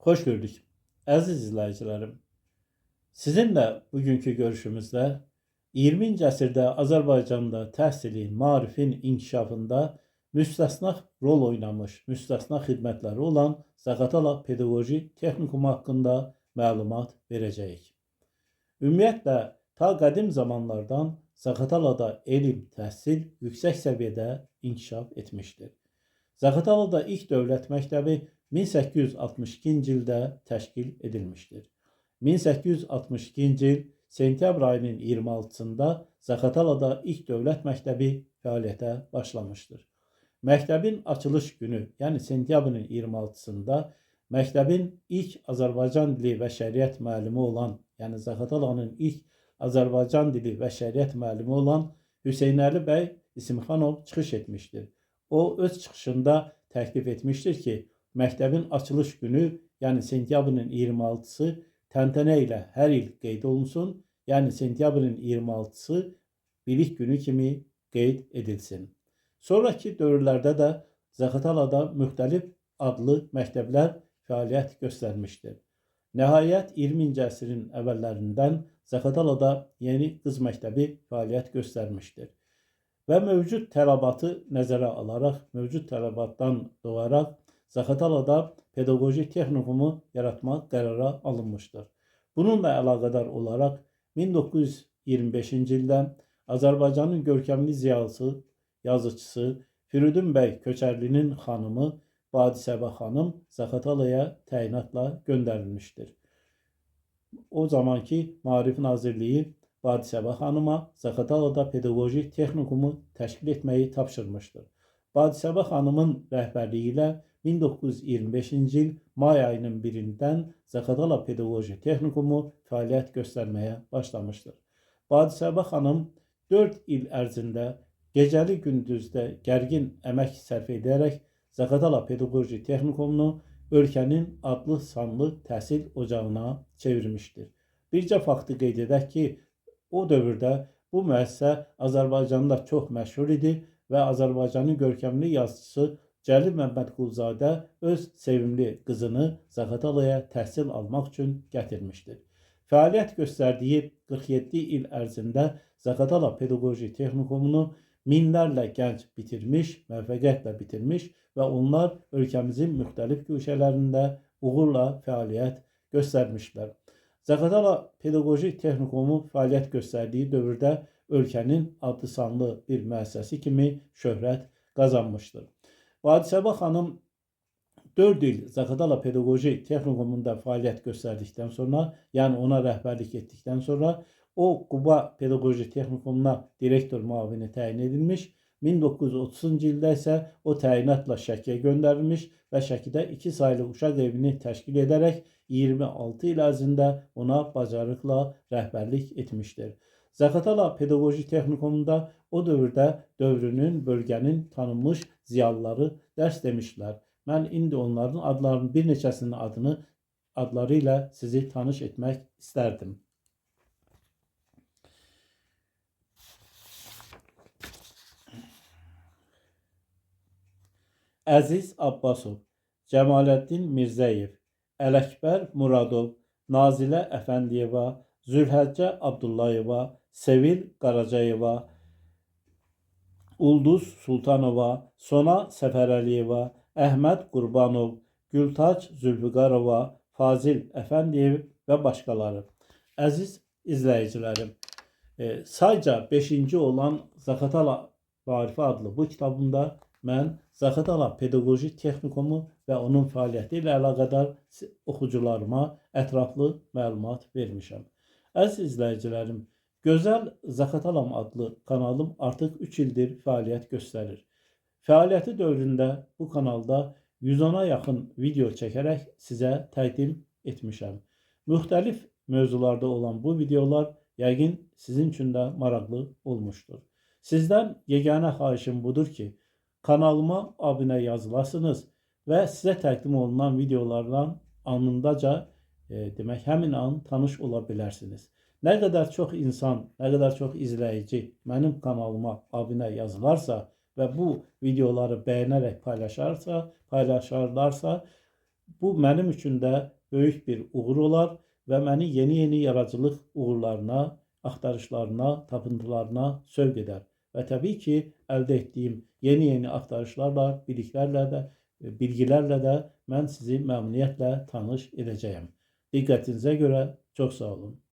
Hoş gördük. Aziz izləyicilərim, sizinlə bugünkü görüşümüzdə 20-ci əsrdə Azərbaycanda təhsilin, maarifin inkişafında müstəsna rol oynamış, müstəsna xidmətləri olan Zaqatala Pedaqoji Texnikumu haqqında məlumat verəcəyik. Ümumiyyətlə, ta qədim zamanlardan Zaqatalada elm, təhsil yüksək səviyyədə inkişaf etmişdir. Zaqatalada ilk dövlət məktəbi 1862-ci ildə təşkil edilmişdir. 1862-ci il sentyabr ayının 26-sında Zaqatalada ilk dövlət məktəbi fəaliyyətə başlamışdır. Məktəbin açılış günü, yəni sentyabrın 26-sında məktəbin ilk Azərbaycan dili və şəriət müəllimi olan, yəni Zaqatalanın ilk Azərbaycan dili və şəriət müəllimi olan Hüseynəli bəy İsimxanov çıxış etmişdir. O öz çıxışında təklif etmişdir ki, məktəbin açılış günü, yəni sentyabrın 26-sı təntənə ilə hər il qeyd olunsun, yəni sentyabrın 26-sı bilik günü kimi qeyd edilsin. Sonraki dövrlərdə də Zaqatalada müxtəlif adlı məktəblər fəaliyyət göstərmişdir. Nəhayət 20-ci əsrin əvvəllərindən Zaqatalada yeni qız məktəbi fəaliyyət göstərmişdir. Və mövcud tələbatı nəzərə alaraq, mövcud tələbatdan doğaraq Zaqatalada pedaqoji texnikumu yaratmaq qərara alınmışdır. Bununla əlaqədar olaraq 1925-ci ildə Azərbaycanın görkəmli ziyalısı, yazıcısı Firidun bəy Köçərlinin xanımı Badisəbə xanım Zaqatalaya təyinatla göndərilmişdir. O zamanki Maarif Nazirliyi Badisəbə xanıma Zaqatalada pedaqoji texnikumu təşkil etməyi tapşırmışdır. Badisəbə xanımın rəhbərliyi ilə 1925-ci il may ayının 1-dən Zaqatala Pedaqoji Texnikumu fəaliyyət göstərməyə başlamışdır. Badisəbə xanım 4 il ərzində gecəli gündüzdə gərgin əmək sərf edərək Zaqatala Pedaqoji Texnikumunu ölkənin adlı sanlı təhsil ocağına çevirmişdir. Bircə faktı qeyd edək ki, o dövrdə bu müəssisə Azərbaycanda çox məşhur idi və Azərbaycanın görkəmli yazıçısı Cəlil Məmmədquluzadə öz sevimli qızını Zaqatalaya təhsil almaq üçün gətirmişdir. Fəaliyyət göstərdiyi 47 il ərzində Zaqatala Pedaqoji Texnikumunu minlərlə gənc bitirmiş, müvəffəqiyyətlə bitirmiş və onlar ölkəmizin müxtəlif güşələrində uğurla fəaliyyət göstərmişlər. Zaqatala Pedaqoji Texnikumu fəaliyyət göstərdiyi dövrdə ölkənin adlı sanlı bir müəssisəsi kimi şöhrət qazanmışdır. Badisəbə xanım 4 il Zaqatala Pedaqoji Texnikumunda fəaliyyət göstərdikdən sonra, yəni ona rəhbərlik etdikdən sonra, o Quba Pedaqoji Texnikumuna direktor müavini təyin edilmiş, 1930-cu ildə isə o təyinatla Şəkiyə göndərilmiş və Şəkidə 2 saylı uşaq evini təşkil edərək 26 il ərzində ona bacarıqla rəhbərlik etmişdir. Zaqatala Pedaqoji Texnikumunda o dövrdə dövrünün, bölgənin tanınmış ziyalıları dərs demişlər. Mən indi onların adlarının bir neçəsinin adları ilə sizi tanış etmək istərdim. Əziz Abbasov, Cəmaləddin Mirzəyev, Ələkbər Muradov, Nazilə Əfəndiyeva, Zülhəccə Abdullayeva, Sevil Qaracayeva, Ulduz Sultanova, Sona Səfərəliyeva, Əhməd Qurbanov, Gültac Zülfüqarova, Fazil Əfəndiyev və başqaları. Əziz izləyicilərim, sayca 5-ci olan Zaqatala Marifi adlı bu kitabımda mən Zaqatala Pedaqoji Texnikumu və onun fəaliyyəti ilə əlaqədar oxucularıma ətraflı məlumat vermişəm. Əziz izləyicilərim, Gözəl Zaqatalam adlı kanalım artıq 3 ildir fəaliyyət göstərir. Fəaliyyəti dövründə bu kanalda 110-a yaxın video çəkərək sizə təqdim etmişəm. Müxtəlif mövzularda olan bu videolar yəqin sizin üçün də maraqlı olmuşdur. Sizdən yeganə xahişim budur ki, kanalıma abunə yazılasınız və sizə təqdim olunan videolardan anındaca demək həmin an tanış ola bilərsiniz. Nə qədər çox insan, nə qədər çox izləyici mənim kanalıma abunə yazılarsa və bu videoları bəyənərək paylaşarlarsa, Bu mənim üçün də böyük bir uğur olar və məni yeni yaradıcılıq uğurlarına, axtarışlarına, tapıntılarına sövq edər. Və təbii ki, əldə etdiyim yeni axtarışlarla, bilgilərlə də mən sizi məmnuniyyətlə tanış edəcəyəm. Diqqətinizə görə çox sağ olun.